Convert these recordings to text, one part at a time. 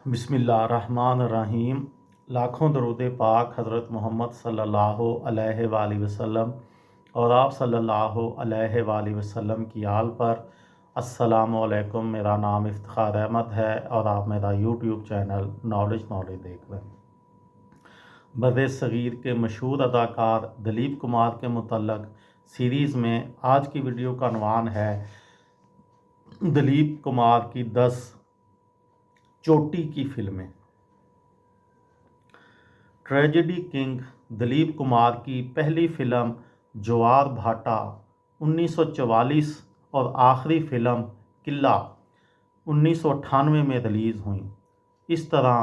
बिस्मिल्लाहिर्रहमानिर्रहीम। लाखों दरूद पाक हज़रत मोहम्मद सल्लल्लाहु अलैहि वसल्लम और आप सल्लल्लाहु अलैहि वसल्लम की आल पर। अस्सलामु अलैकुम। मेरा नाम इफ्तिखार अहमद है और आप मेरा यूट्यूब चैनल नॉलेज देख रहे हैं। बड़े सगीर के मशहूर अदाकार दिलीप कुमार के मुतल्लक सीरीज़ में आज की वीडियो का अनवान है दिलीप कुमार की 10 चोटी की फिल्में। ट्रेजेडी किंग दिलीप कुमार की पहली फिल्म ज्वार भाटा 1944 और आखिरी फिल्म किला 1998 में रिलीज़ हुई। इस तरह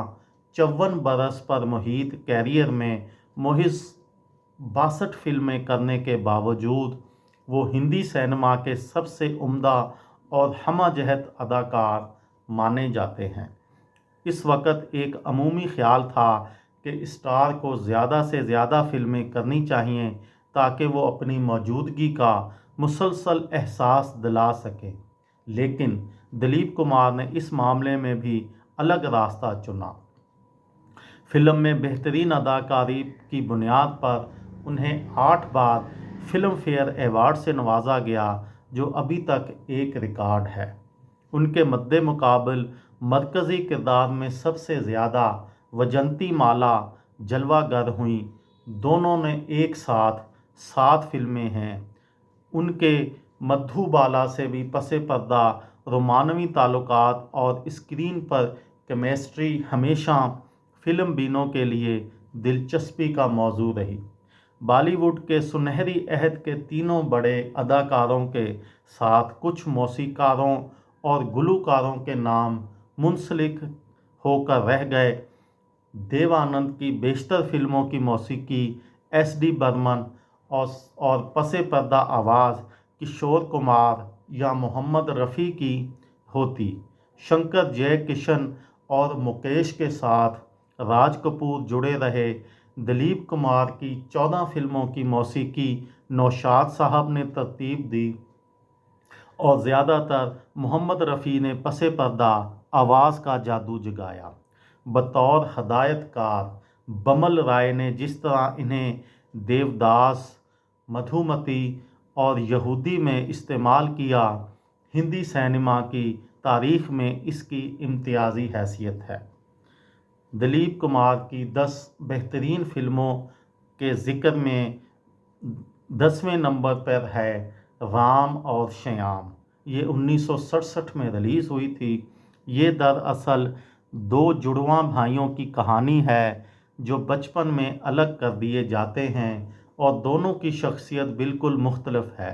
54 बरस पर मुहित कैरियर में मुहिज 62 फिल्में करने के बावजूद वो हिंदी सिनेमा के सबसे उम्दा और हमजहत अदाकार माने जाते हैं। इस वक्त एक अमूमी ख्याल था कि स्टार को ज़्यादा से ज़्यादा फिल्में करनी चाहिए ताकि वो अपनी मौजूदगी का मुसलसल एहसास दिला सके, लेकिन दिलीप कुमार ने इस मामले में भी अलग रास्ता चुना। फिल्म में बेहतरीन अदाकारी की बुनियाद पर उन्हें 8 बार फिल्म फेयर अवार्ड से नवाजा गया, जो अभी तक एक रिकॉर्ड है। उनके मद्दे मुकाबल मरकज़ी किरदार में सबसे ज़्यादा वजंती माला जलवागर हुई। दोनों ने एक साथ 7 फिल्में हैं। उनके मधुबाला से भी पसे पर्दा रोमानवी ताल्लुकात और स्क्रीन पर केमिस्ट्री हमेशा फिल्म बीनों के लिए दिलचस्पी का मौजू रही। बॉलीवुड के सुनहरी अहद के तीनों बड़े अदाकारों के साथ कुछ मौसीकारों और गुलकारों के नाम मुंसलिक होकर रह गए। देव आनंद की बेशतर फिल्मों की मौसीकी एस.डी. बर्मन और पसे पर्दा आवाज़ किशोर कुमार या मोहम्मद रफ़ी की होती। शंकर जयकिशन और मुकेश के साथ राज कपूर जुड़े रहे। दिलीप कुमार की 14 फिल्मों की मौसीकी नौशाद साहब ने तरतीब दी और ज़्यादातर मोहम्मद रफ़ी ने पसे पर्दा आवाज़ का जादू जगाया। बतौर हदायतकार बमल राय ने जिस तरह इन्हें देवदास, मधुमती और यहूदी में इस्तेमाल किया, हिंदी सिनेमा की तारीख़ में इसकी इम्तियाज़ी हैसियत है। दिलीप कुमार की 10 बेहतरीन फिल्मों के ज़िक्र में 10वें नंबर पर है राम और श्याम। ये 1967 में रिलीज़ हुई थी। ये दरअसल 2 जुड़वां भाइयों की कहानी है जो बचपन में अलग कर दिए जाते हैं और दोनों की शख्सियत बिल्कुल मुख्तलिफ है।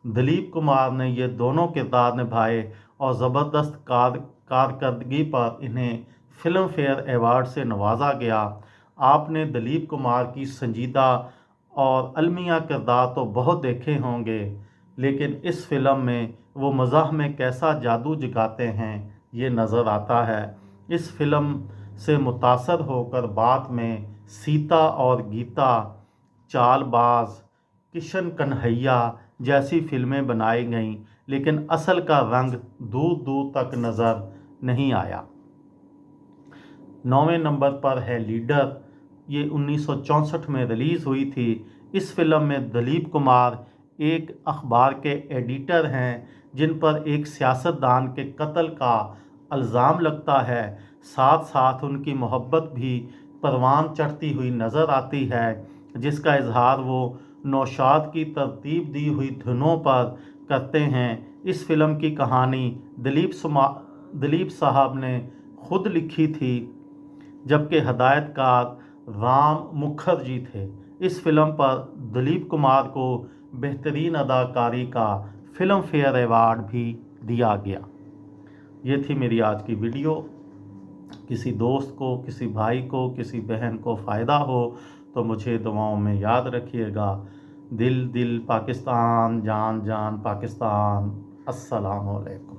दिलीप कुमार ने ये दोनों किरदार निभाए और ज़बरदस्त कारकर्दगी पर इन्हें फिल्म फेयर अवार्ड से नवाजा गया। आपने दिलीप कुमार की संजीदा और अलमिया किरदार तो बहुत देखे होंगे, लेकिन इस फिल्म में वो मज़ाह में कैसा जादू जगाते हैं ये नज़र आता है। इस फिल्म से मुतासर होकर बाद में सीता और गीता, चालबाज, किशन कन्हैया जैसी फिल्में बनाई गईं, लेकिन असल का रंग दूर दूर तक नज़र नहीं आया। 9वें नंबर पर है लीडर। ये 1964 में रिलीज़ हुई थी। इस फिल्म में दिलीप कुमार एक अखबार के एडिटर हैं जिन पर एक सियासतदान के कत्ल का इल्ज़ाम लगता है। साथ साथ उनकी मोहब्बत भी परवान चढ़ती हुई नज़र आती है, जिसका इजहार वो नौशाद की तरतीब दी हुई धुनों पर करते हैं। इस फिल्म की कहानी दिलीप साहब ने खुद लिखी थी, जबकि हदायतकार राम मुखर्जी थे। इस फिल्म पर दिलीप कुमार को बेहतरीन अदाकारी का फिल्म फेयर अवार्ड भी दिया गया। ये थी मेरी आज की वीडियो। किसी दोस्त को, किसी भाई को, किसी बहन को फ़ायदा हो तो मुझे दुआओं में याद रखिएगा। दिल दिल पाकिस्तान, जान जान पाकिस्तान। अस्सलामु अलैकुम।